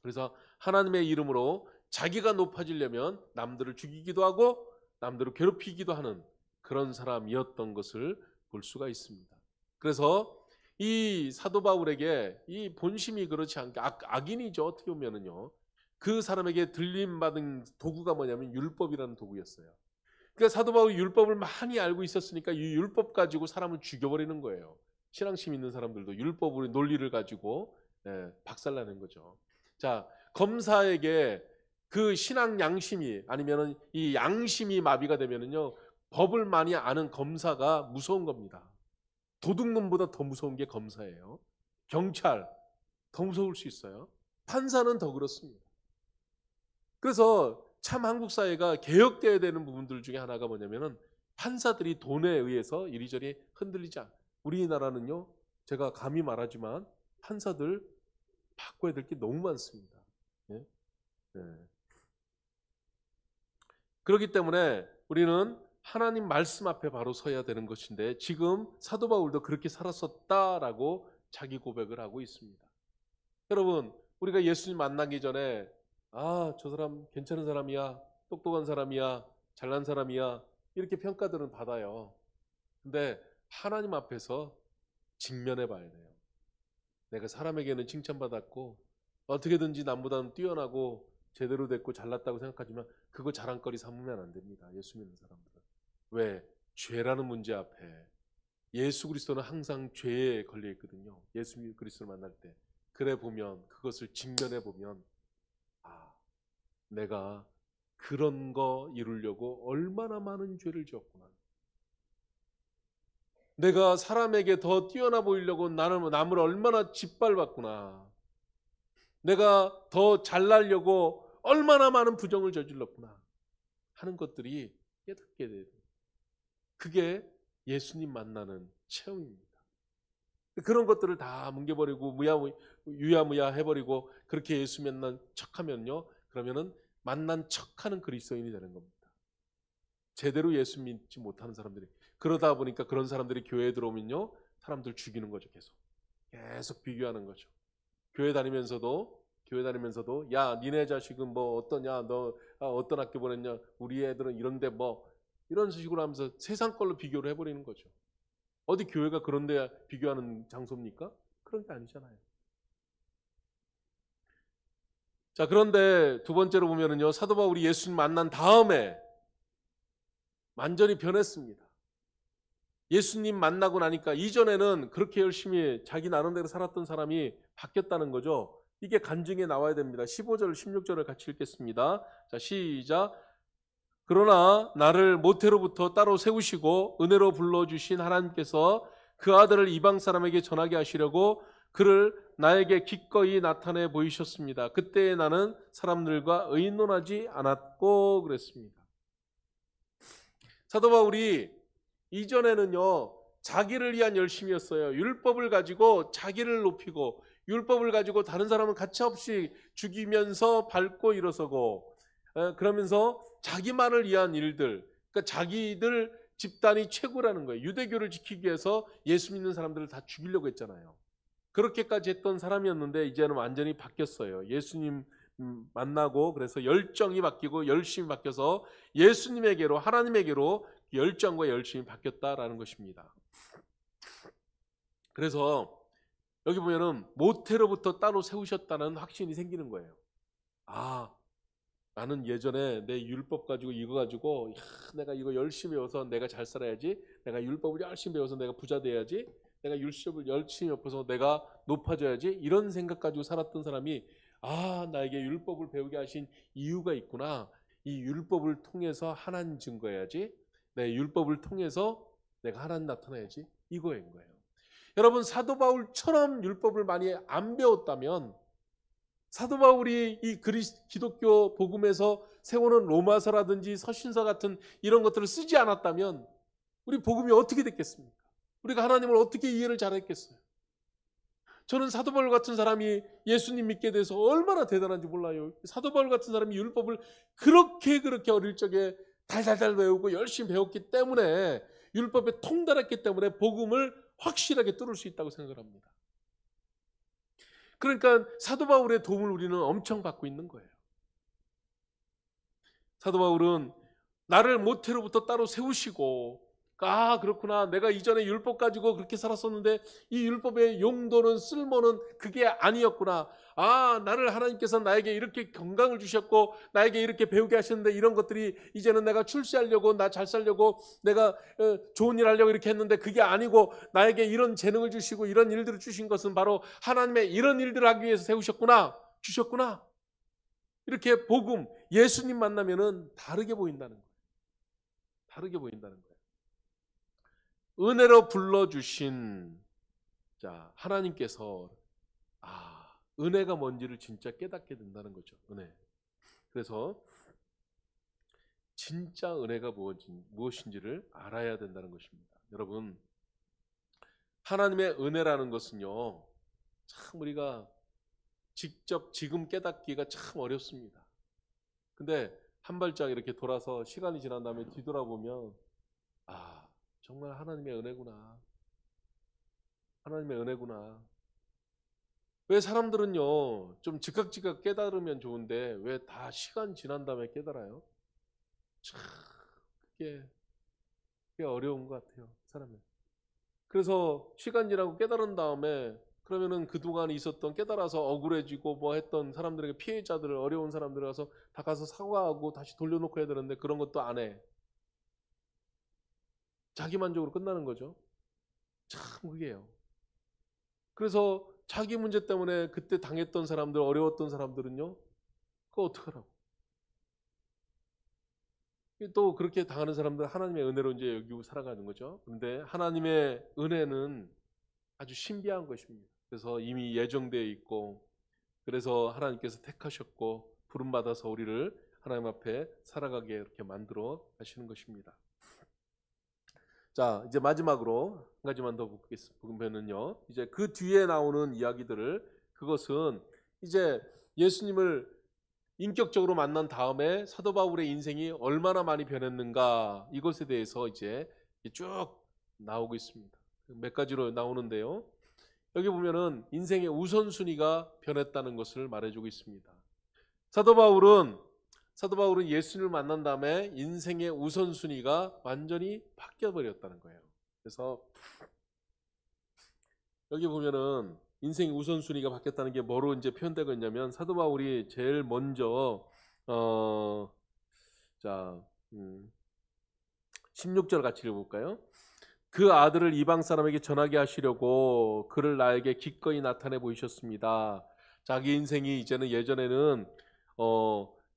그래서 하나님의 이름으로 자기가 높아지려면 남들을 죽이기도 하고 남들을 괴롭히기도 하는 그런 사람이었던 것을 볼 수가 있습니다. 그래서 이 사도 바울에게 이 본심이 그렇지 않게 악인이죠. 어떻게 보면은요. 그 사람에게 들림받은 도구가 뭐냐면 율법이라는 도구였어요. 그러니까 사도 바울이 율법을 많이 알고 있었으니까 이 율법 가지고 사람을 죽여버리는 거예요. 신앙심 있는 사람들도 율법으로 논리를 가지고 박살나는 거죠. 자, 검사에게 그 신앙 양심이 아니면은 이 양심이 마비가 되면은요, 법을 많이 아는 검사가 무서운 겁니다. 도둑놈보다 더 무서운 게 검사예요. 경찰 더 무서울 수 있어요. 판사는 더 그렇습니다. 그래서 참 한국 사회가 개혁되어야 되는 부분들 중에 하나가 뭐냐면은 판사들이 돈에 의해서 이리저리 흔들리지 않아요. 우리나라는요, 제가 감히 말하지만 판사들 바꿔야 될 게 너무 많습니다. 예? 예. 그렇기 때문에 우리는 하나님 말씀 앞에 바로 서야 되는 것인데, 지금 사도 바울도 그렇게 살았었다라고 자기 고백을 하고 있습니다. 여러분, 우리가 예수님 만나기 전에 저 사람 괜찮은 사람이야, 똑똑한 사람이야, 잘난 사람이야, 이렇게 평가들은 받아요. 근데 하나님 앞에서 직면해 봐야 돼요. 내가 사람에게는 칭찬받았고 어떻게든지 남보다는 뛰어나고 제대로 됐고 잘났다고 생각하지만 그거 자랑거리 삼으면 안 됩니다. 예수 믿는 사람들은. 왜? 죄라는 문제 앞에 예수 그리스도는 항상 죄에 걸려 있거든요. 예수 그리스도를 만날 때. 그래 보면, 그것을 직면해 보면, 내가 그런 거 이루려고 얼마나 많은 죄를 지었구나. 내가 사람에게 더 뛰어나 보이려고 남을 얼마나 짓밟았구나. 내가 더 잘나려고 얼마나 많은 부정을 저질렀구나 하는 것들이 깨닫게 돼요. 그게 예수님 만나는 체험입니다. 그런 것들을 다 뭉개버리고 유야무야 해버리고 그렇게 예수 만난 척하면요, 그러면은 만난 척하는 그리스도인이 되는 겁니다. 제대로 예수 믿지 못하는 사람들이, 그러다 보니까 그런 사람들이 교회에 들어오면요, 사람들 죽이는 거죠. 계속 비교하는 거죠. 교회 다니면서도 야, 니네 자식은 뭐 어떠냐, 너 어떤 학교 보냈냐, 우리 애들은 이런데 뭐, 이런 식으로 하면서 세상 걸로 비교를 해버리는 거죠. 어디 교회가 그런데 비교하는 장소입니까? 그런 게 아니잖아요. 자, 그런데 두 번째로 보면은요, 사도 바울이 예수님 만난 다음에 완전히 변했습니다. 예수님 만나고 나니까 이전에는 그렇게 열심히 자기 나름대로 살았던 사람이 바뀌었다는 거죠. 이게 간증에 나와야 됩니다. 15절, 16절을 같이 읽겠습니다. 자, 시작. 그러나 나를 모태로부터 따로 세우시고 은혜로 불러주신 하나님께서 그 아들을 이방 사람에게 전하게 하시려고 그를 나에게 기꺼이 나타내 보이셨습니다. 그때 나는 사람들과 의논하지 않았고 그랬습니다. 사도 바울이 이전에는요, 자기를 위한 열심이었어요. 율법을 가지고 자기를 높이고, 율법을 가지고 다른 사람은 가차없이 죽이면서 밟고 일어서고, 그러면서 자기만을 위한 일들, 그러니까 자기들 집단이 최고라는 거예요. 유대교를 지키기 위해서 예수 믿는 사람들을 다 죽이려고 했잖아요. 그렇게까지 했던 사람이었는데 이제는 완전히 바뀌었어요. 예수님 만나고, 그래서 열정이 바뀌고 열심이 바뀌어서 예수님에게로, 하나님에게로 열정과 열심이 바뀌었다라는 것입니다. 그래서 여기 보면은 모태로부터 따로 세우셨다는 확신이 생기는 거예요. 나는 예전에 내 율법 가지고 이거 가지고 내가 이거 열심히 배워서 내가 잘 살아야지, 내가 율법을 열심히 배워서 내가 부자 돼야지, 내가 율법을 열심히 배워서 내가 높아져야지, 이런 생각 가지고 살았던 사람이 나에게 율법을 배우게 하신 이유가 있구나. 이 율법을 통해서 하나님 증거해야지, 내 율법을 통해서 내가 하나님 나타나야지, 이거인 거예요. 여러분 사도 바울처럼 율법을 많이 안 배웠다면, 사도 바울이 이 기독교 복음에서 세우는 로마서라든지 서신서 같은 이런 것들을 쓰지 않았다면 우리 복음이 어떻게 됐겠습니까? 우리가 하나님을 어떻게 이해를 잘했겠어요? 저는 사도 바울 같은 사람이 예수님 믿게 돼서 얼마나 대단한지 몰라요. 사도 바울 같은 사람이 율법을 그렇게 어릴 적에 달달달 외우고 열심히 배웠기 때문에, 율법에 통달했기 때문에 복음을 확실하게 뚫을 수 있다고 생각을 합니다. 그러니까 사도 바울의 도움을 우리는 엄청 받고 있는 거예요. 사도 바울은 나를 모태로부터 따로 세우시고, 아 그렇구나, 내가 이전에 율법 가지고 그렇게 살았었는데 이 율법의 용도는, 쓸모는 그게 아니었구나. 아, 나를 하나님께서 나에게 이렇게 건강을 주셨고 나에게 이렇게 배우게 하셨는데, 이런 것들이 이제는 내가 출세하려고, 나 잘 살려고, 내가 좋은 일 하려고 이렇게 했는데 그게 아니고, 나에게 이런 재능을 주시고 이런 일들을 주신 것은 바로 하나님의 이런 일들을 하기 위해서 세우셨구나, 주셨구나. 이렇게 복음, 예수님 만나면은 다르게 보인다는 거예요. 다르게 보인다는 거예요. 은혜로 불러주신 하나님께서 은혜가 뭔지를 진짜 깨닫게 된다는 거죠. 은혜. 그래서 진짜 은혜가 무엇인지를 알아야 된다는 것입니다. 여러분, 하나님의 은혜라는 것은요, 참 우리가 직접 지금 깨닫기가 참 어렵습니다. 근데 한 발짝 이렇게 돌아서 시간이 지난 다음에 뒤돌아보면 정말 하나님의 은혜구나. 하나님의 은혜구나. 왜 사람들은요, 좀 즉각 깨달으면 좋은데 왜 다 시간 지난 다음에 깨달아요? 참 그게 어려운 것 같아요, 사람은. 그래서 시간 지나고 깨달은 다음에, 그러면은 그동안 있었던, 깨달아서 억울해지고 뭐 했던 사람들에게, 피해자들, 어려운 사람들 가서 다 가서 사과하고 다시 돌려놓고 해야 되는데 그런 것도 안 해. 자기만족으로 끝나는 거죠. 참 그게요. 그래서 자기 문제 때문에 그때 당했던 사람들, 어려웠던 사람들은요, 그거 어떡하라고. 또 그렇게 당하는 사람들 하나님의 은혜로 이제 여기고 살아가는 거죠. 그런데 하나님의 은혜는 아주 신비한 것입니다. 그래서 이미 예정되어 있고, 그래서 하나님께서 택하셨고 부름받아서 우리를 하나님 앞에 살아가게 이렇게 만들어 가시는 것입니다. 자, 이제 마지막으로 한 가지만 더 보면은요, 이제 그 뒤에 나오는 이야기들을, 그것은 이제 예수님을 인격적으로 만난 다음에 사도 바울의 인생이 얼마나 많이 변했는가, 이것에 대해서 이제 쭉 나오고 있습니다. 몇 가지로 나오는데요, 여기 보면은 인생의 우선순위가 변했다는 것을 말해주고 있습니다. 사도 바울은 예수님을 만난 다음에 인생의 우선순위가 완전히 바뀌어버렸다는 거예요. 그래서 여기 보면은 인생의 우선순위가 바뀌었다는 게 뭐로 이제 표현되고 있냐면, 사도 바울이 제일 먼저 16절 같이 읽어볼까요? 그 아들을 이방 사람에게 전하게 하시려고 그를 나에게 기꺼이 나타내 보이셨습니다. 자기 인생이 이제는, 예전에는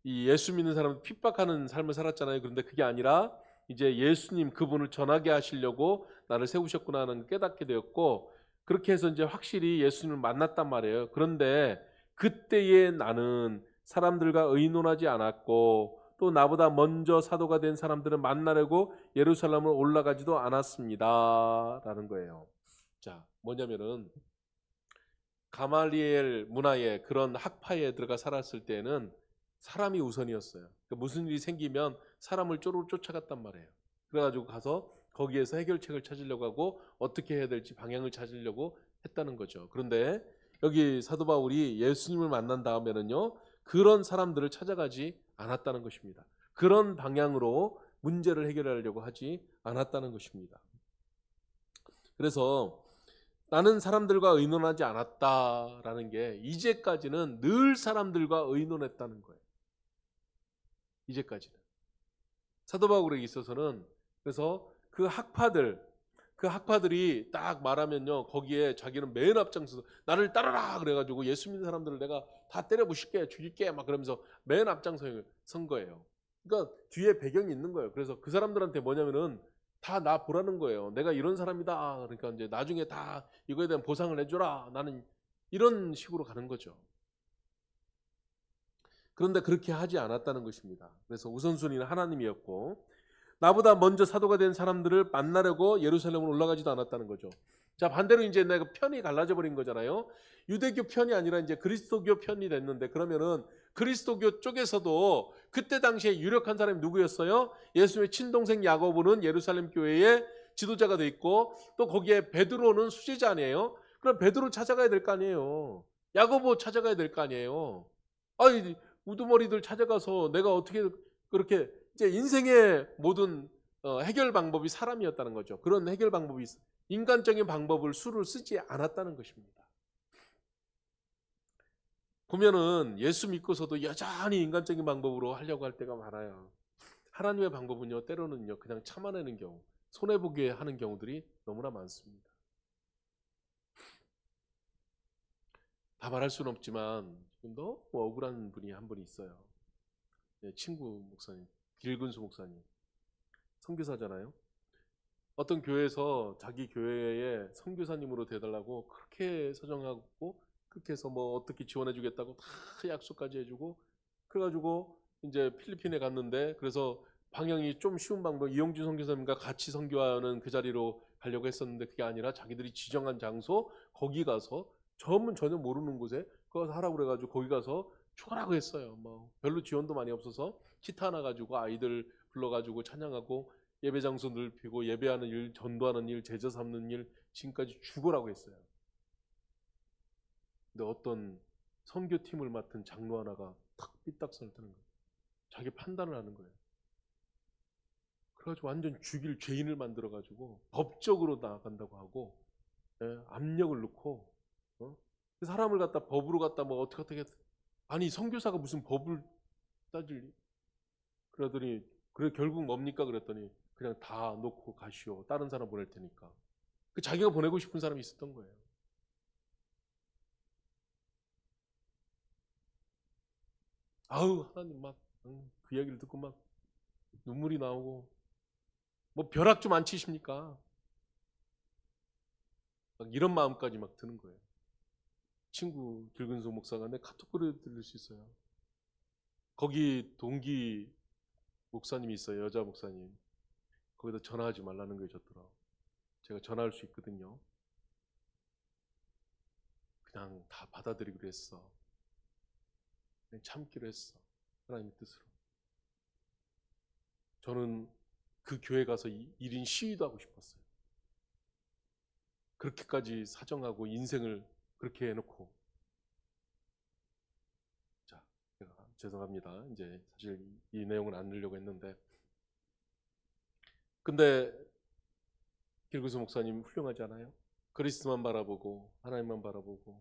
이 예수 믿는 사람을 핍박하는 삶을 살았잖아요. 그런데 그게 아니라 이제 예수님, 그분을 전하게 하시려고 나를 세우셨구나 하는 걸 깨닫게 되었고, 그렇게 해서 이제 확실히 예수님을 만났단 말이에요. 그런데 그때의 나는 사람들과 의논하지 않았고, 또 나보다 먼저 사도가 된 사람들을 만나려고 예루살렘을 올라가지도 않았습니다 라는 거예요. 자, 뭐냐면은 가말리엘 문화에, 그런 학파에 들어가 살았을 때는 사람이 우선이었어요. 그러니까 무슨 일이 생기면 사람을 쫓아갔단 말이에요. 그래가지고 가서 거기에서 해결책을 찾으려고 하고 어떻게 해야 될지 방향을 찾으려고 했다는 거죠. 그런데 여기 사도 바울이 예수님을 만난 다음에는요, 그런 사람들을 찾아가지 않았다는 것입니다. 그런 방향으로 문제를 해결하려고 하지 않았다는 것입니다. 그래서 나는 사람들과 의논하지 않았다라는 게, 이제까지는 늘 사람들과 의논했다는 거예요. 이제까지는. 사도 바울에게 있어서는, 그래서 그 학파들이 딱 말하면요, 거기에 자기는 맨 앞장서서 나를 따르라 그래가지고 예수 믿는 사람들을 내가 다 때려부실게, 죽일게 막 그러면서 맨 앞장선 거예요. 그러니까 뒤에 배경이 있는 거예요. 그래서 그 사람들한테 뭐냐면은 다 나 보라는 거예요. 내가 이런 사람이다. 그러니까 이제 나중에 다 이거에 대한 보상을 해줘라. 나는 이런 식으로 가는 거죠. 그런데 그렇게 하지 않았다는 것입니다. 그래서 우선순위는 하나님이었고 나보다 먼저 사도가 된 사람들을 만나려고 예루살렘으로 올라가지도 않았다는 거죠. 자, 반대로 이제 내가 편이 갈라져 버린 거잖아요. 유대교 편이 아니라 이제 그리스도교 편이 됐는데, 그러면은 그리스도교 쪽에서도 그때 당시에 유력한 사람이 누구였어요? 예수님의 친동생 야고보는 예루살렘 교회의 지도자가 돼 있고, 또 거기에 베드로는 수제자 아니에요? 그럼 베드로 찾아가야 될 거 아니에요? 야고보 찾아가야 될 거 아니에요? 아니, 우두머리들 찾아가서 내가 어떻게 그렇게 이제 인생의 모든 해결 방법이 사람이었다는 거죠. 그런 해결 방법이 인간적인 방법을 수를 쓰지 않았다는 것입니다. 보면은 예수 믿고서도 여전히 인간적인 방법으로 하려고 할 때가 많아요. 하나님의 방법은요, 때로는요, 그냥 참아내는 경우, 손해보게 하는 경우들이 너무나 많습니다. 다 말할 수는 없지만 지금 너무 억울한 분이 한 분 있어요. 친구 목사님, 길근수 목사님, 선교사잖아요. 어떤 교회에서 자기 교회에 선교사님으로 되달라고 그렇게 서정하고, 그렇게 해서 뭐 어떻게 지원해주겠다고 다 약속까지 해주고, 그래가지고 이제 필리핀에 갔는데, 그래서 방향이 좀 쉬운 방법, 이용준 선교사님과 같이 선교하는 그 자리로 가려고 했었는데, 그게 아니라 자기들이 지정한 장소 거기 가서 전혀 모르는 곳에 그거 하라고 그래가지고 거기 가서 죽으라고 했어요. 뭐 별로 지원도 많이 없어서 기타 하나 가지고 아이들 불러가지고 찬양하고 예배 장소 넓히고 예배하는 일, 전도하는 일, 제자 삼는 일, 지금까지 죽으라고 했어요. 근데 어떤 선교팀을 맡은 장로 하나가 탁 삐딱선을 뜨는 거예요. 자기 판단을 하는 거예요. 그래가지고 완전 죽일 죄인을 만들어가지고 법적으로 나간다고 하고, 압력을 넣고, 그 사람을 갖다 법으로 갖다 뭐 어떻게 아니 선교사가 무슨 법을 따질, 그러더니 그래 결국 뭡니까 그랬더니 그냥 다 놓고 가시오, 다른 사람 보낼 테니까. 그 자기가 보내고 싶은 사람이 있었던 거예요. 아우 하나님 막 그 이야기를 듣고 막 눈물이 나오고, 뭐 벼락 좀 안 치십니까? 막 이런 마음까지 막 드는 거예요. 친구 길근수 목사가 내 카톡으로 들을 수 있어요. 거기 동기 목사님이 있어요. 여자 목사님. 거기다 전화하지 말라는 거예요. 저더라. 제가 전화할 수 있거든요. 그냥 다 받아들이기로 했어. 그냥 참기로 했어. 하나님의 뜻으로. 저는 그 교회 가서 1인 시위도 하고 싶었어요. 그렇게까지 사정하고 인생을 그렇게 해놓고. 자, 제가 죄송합니다. 이제 사실 이 내용은 안 넣으려고 했는데, 근데 길구수 목사님 훌륭하지 않아요? 그리스도만 바라보고 하나님만 바라보고.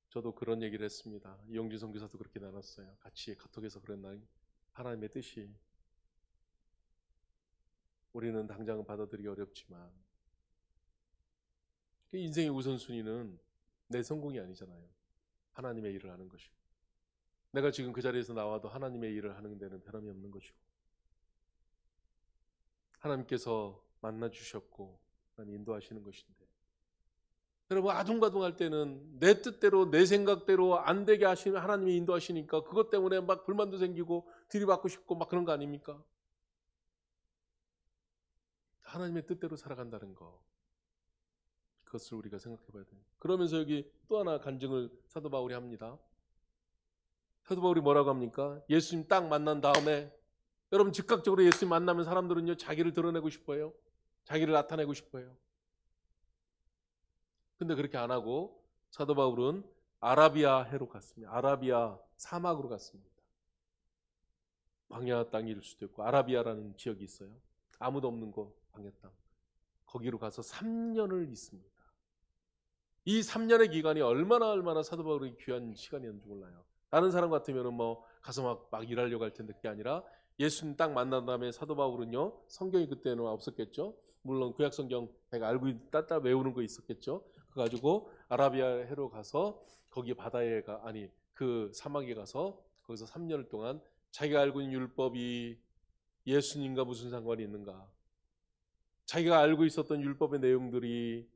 저도 그런 얘기를 했습니다. 이용준 선교사도 그렇게 나눴어요. 같이 카톡에서 그랬나. 하나님의 뜻이, 우리는 당장은 받아들이기 어렵지만 인생의 우선순위는 내 성공이 아니잖아요. 하나님의 일을 하는 것이고, 내가 지금 그 자리에서 나와도 하나님의 일을 하는 데는 변함이 없는 것이고, 하나님께서 만나주셨고 하나님 인도하시는 것인데, 여러분 아둥바둥할 때는 내 뜻대로 내 생각대로 안 되게 하시는 하나님이 인도하시니까 그것 때문에 막 불만도 생기고 들이받고 싶고 막 그런 거 아닙니까? 하나님의 뜻대로 살아간다는 거, 그것을 우리가 생각해 봐야 돼요. 그러면서 여기 또 하나 간증을 사도 바울이 합니다. 사도 바울이 뭐라고 합니까? 예수님 딱 만난 다음에, 여러분 즉각적으로 예수님 만나면 사람들은요 자기를 드러내고 싶어요. 자기를 나타내고 싶어요. 근데 그렇게 안 하고 사도 바울은 아라비아 해로 갔습니다. 아라비아 사막으로 갔습니다. 광야 땅일 수도 있고, 아라비아라는 지역이 있어요. 아무도 없는 거, 광야 땅. 거기로 가서 3년을 있습니다. 이 3년의 기간이 얼마나 사도 바울이 귀한 시간이었는지 몰라요. 다른 사람 같으면 뭐 가서 막 일하려고 할 텐데, 그게 아니라 예수님 딱 만난 다음에 사도 바울은요, 성경이 그때는 없었겠죠. 물론 구약 성경 내가 알고 따따 외우는 거 있었겠죠. 그래가지고 아라비아 해로 가서 거기 바다에 그 사막에 가서 거기서 3년을 동안 자기가 알고 있는 율법이 예수님과 무슨 상관이 있는가, 자기가 알고 있었던 율법의 내용들이,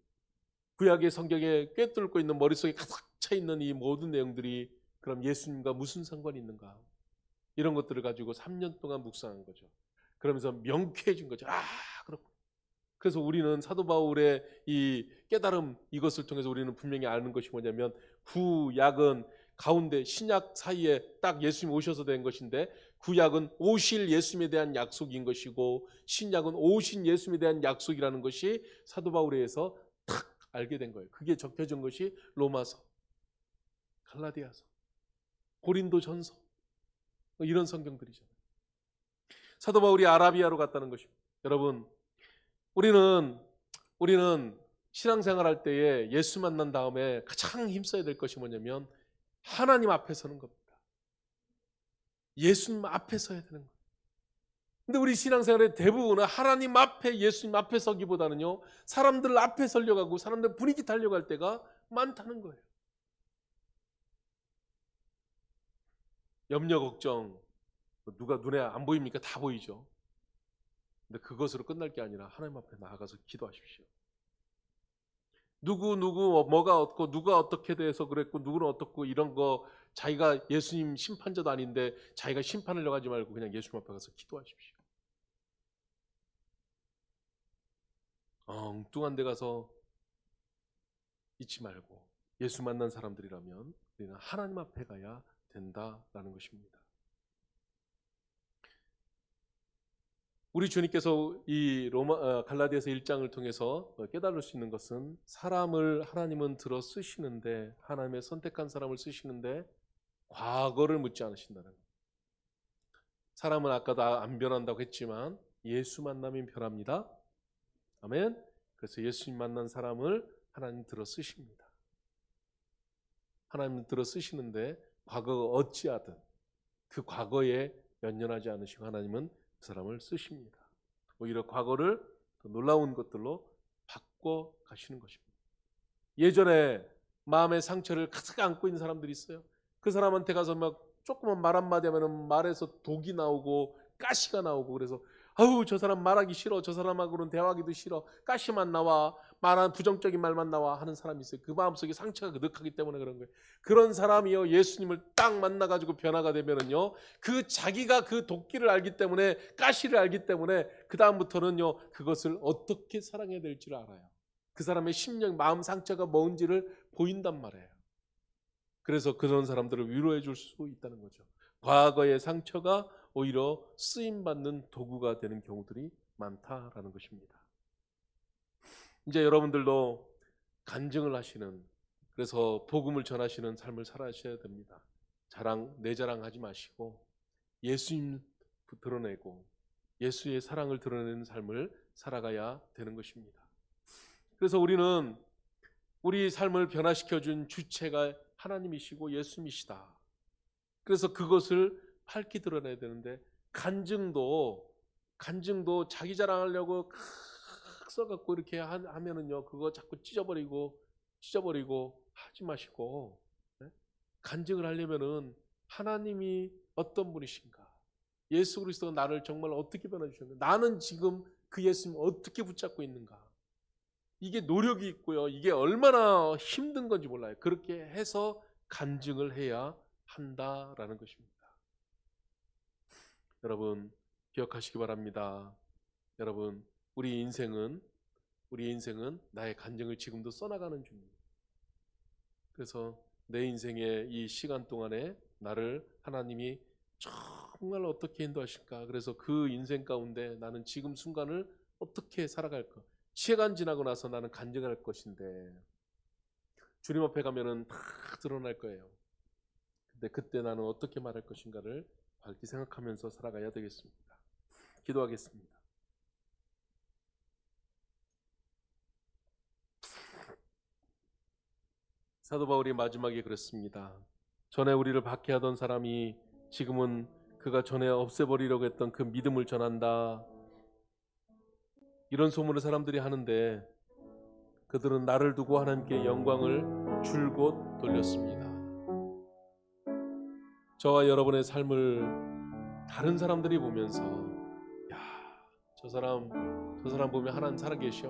구약의 성경에 꿰뚫고 있는, 머릿속에 가득 차 있는 이 모든 내용들이 그럼 예수님과 무슨 상관이 있는가? 이런 것들을 가지고 3년 동안 묵상한 거죠. 그러면서 명쾌해진 거죠. 그렇고. 그래서 우리는 사도 바울의 이 깨달음, 이것을 통해서 우리는 분명히 아는 것이 뭐냐면, 구약은 가운데 신약 사이에 딱 예수님 오셔서 된 것인데, 구약은 오실 예수님에 대한 약속인 것이고 신약은 오신 예수님에 대한 약속이라는 것이 사도 바울에 의해서 탁 알게 된 거예요. 그게 적혀진 것이 로마서, 갈라디아서, 고린도전서, 이런 성경들이잖아요. 사도 바울이 아라비아로 갔다는 것입니다. 여러분, 우리는 신앙생활할 때에 예수 만난 다음에 가장 힘써야 될 것이 뭐냐면 하나님 앞에 서는 겁니다. 예수님 앞에 서야 되는 거예요. 근데 우리 신앙생활의 대부분은 하나님 앞에, 예수님 앞에 서기보다는요, 사람들 앞에 서려고 하고 사람들 분위기 타려고 할 때가 많다는 거예요. 염려, 걱정, 누가 눈에 안 보입니까? 다 보이죠. 근데 그것으로 끝날 게 아니라 하나님 앞에 나아가서 기도하십시오. 누구 뭐가 어떻고 누가 어떻게 돼서 그랬고 누구는 어떻고 이런 거, 자기가 예수님 심판자도 아닌데 자기가 심판하려고 하지 말고 그냥 예수님 앞에 가서 기도하십시오. 엉뚱한 데 가서 잊지 말고 예수 만난 사람들이라면 우리는 하나님 앞에 가야 된다라는 것입니다. 우리 주님께서 이 갈라디아서 1장을 통해서 깨달을 수 있는 것은, 사람을 하나님은 들어 쓰시는데, 하나님의 선택한 사람을 쓰시는데 과거를 묻지 않으신다는 거예요. 사람은 아까도 안 변한다고 했지만 예수 만나면 변합니다. 아멘. 그래서 예수님 만난 사람을 하나님 들어 쓰십니다. 하나님 들어 쓰시는데 과거가 어찌하든 그 과거에 연연하지 않으시고 하나님은 그 사람을 쓰십니다. 오히려 과거를 더 놀라운 것들로 바꿔 가시는 것입니다. 예전에 마음의 상처를 가득 안고 있는 사람들이 있어요. 그 사람한테 가서 막 조그만 말 한마디 하면 말에서 독이 나오고 가시가 나오고, 그래서 아우 저 사람 말하기 싫어, 저 사람하고는 대화하기도 싫어, 가시만 나와, 말한 부정적인 말만 나와 하는 사람이 있어요. 그 마음속에 상처가 그득하기 때문에 그런 거예요. 그런 사람이요, 예수님을 딱 만나가지고 변화가 되면은요, 그 자기가 그 도끼를 알기 때문에, 가시를 알기 때문에 그 다음부터는요 그것을 어떻게 사랑해야 될지를 알아요. 그 사람의 심령, 마음 상처가 뭔지를 보인단 말이에요. 그래서 그런 사람들을 위로해 줄 수 있다는 거죠. 과거의 상처가 오히려 쓰임받는 도구가 되는 경우들이 많다라는 것입니다. 이제 여러분들도 간증을 하시는, 그래서 복음을 전하시는 삶을 살아셔야 됩니다. 내 자랑하지 마시고 예수님 드러내고 예수의 사랑을 드러내는 삶을 살아가야 되는 것입니다. 그래서 우리는 우리 삶을 변화시켜준 주체가 하나님이시고 예수님이시다. 그래서 그것을 밝히 드러내야 되는데, 간증도 자기 자랑하려고 써갖고 이렇게 하면은요, 그거 자꾸 찢어버리고 하지 마시고, 간증을 하려면은 하나님이 어떤 분이신가, 예수 그리스도가 나를 정말 어떻게 변화주셨는가, 나는 지금 그 예수님 어떻게 붙잡고 있는가, 이게 노력이 있고요, 이게 얼마나 힘든 건지 몰라요. 그렇게 해서 간증을 해야 한다라는 것입니다. 여러분 기억하시기 바랍니다. 여러분, 우리 인생은 나의 간증을 지금도 써나가는 중입니다. 그래서 내 인생의 이 시간 동안에 나를 하나님이 정말 어떻게 인도하실까, 그래서 그 인생 가운데 나는 지금 순간을 어떻게 살아갈까, 시간 지나고 나서 나는 간증할 것인데 주님 앞에 가면은 다 드러날 거예요. 근데 그때 나는 어떻게 말할 것인가를 밝게 생각하면서 살아가야 되겠습니다. 기도하겠습니다. 사도 바울이 마지막에 그랬습니다. 전에 우리를 박해하던 사람이 지금은 그가 전에 없애버리려고 했던 그 믿음을 전한다. 이런 소문을 사람들이 하는데 그들은 나를 두고 하나님께 영광을 줄곧 돌렸습니다. 저와 여러분의 삶을 다른 사람들이 보면서, 야, 저 사람 보면 하나님 살아계셔.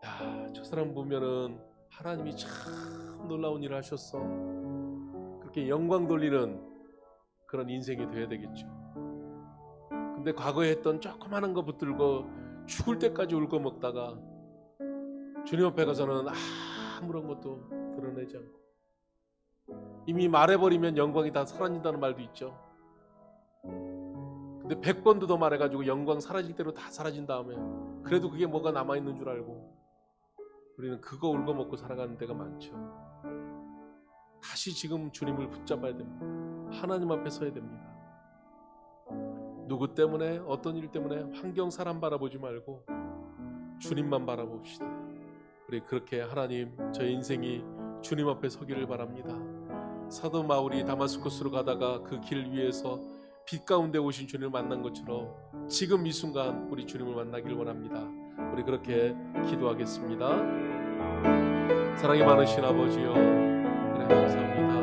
야, 저 사람 보면은 하나님이 참 놀라운 일을 하셨어. 그렇게 영광 돌리는 그런 인생이 돼야 되겠죠. 근데 과거에 했던 조그마한 거 붙들고 죽을 때까지 울고 먹다가 주님 앞에 가서는 아무런 것도 드러내지 않고 이미 말해버리면 영광이 다 사라진다는 말도 있죠. 근데 100번도 더 말해가지고 영광 사라질 대로 다 사라진 다음에 그래도 그게 뭐가 남아있는 줄 알고 우리는 그거 울고 먹고 살아가는 데가 많죠. 다시 지금 주님을 붙잡아야 됩니다. 하나님 앞에 서야 됩니다. 누구 때문에, 어떤 일 때문에, 환경, 사람 바라보지 말고 주님만 바라봅시다. 우리 그렇게 하나님, 저의 인생이 주님 앞에 서기를 바랍니다. 사도 바울이 다마스쿠스로 가다가 그 길 위에서 빛 가운데 오신 주님을 만난 것처럼 지금 이 순간 우리 주님을 만나길 원합니다. 우리 그렇게 기도하겠습니다. 사랑이 많으신 아버지요, 그래 감사합니다.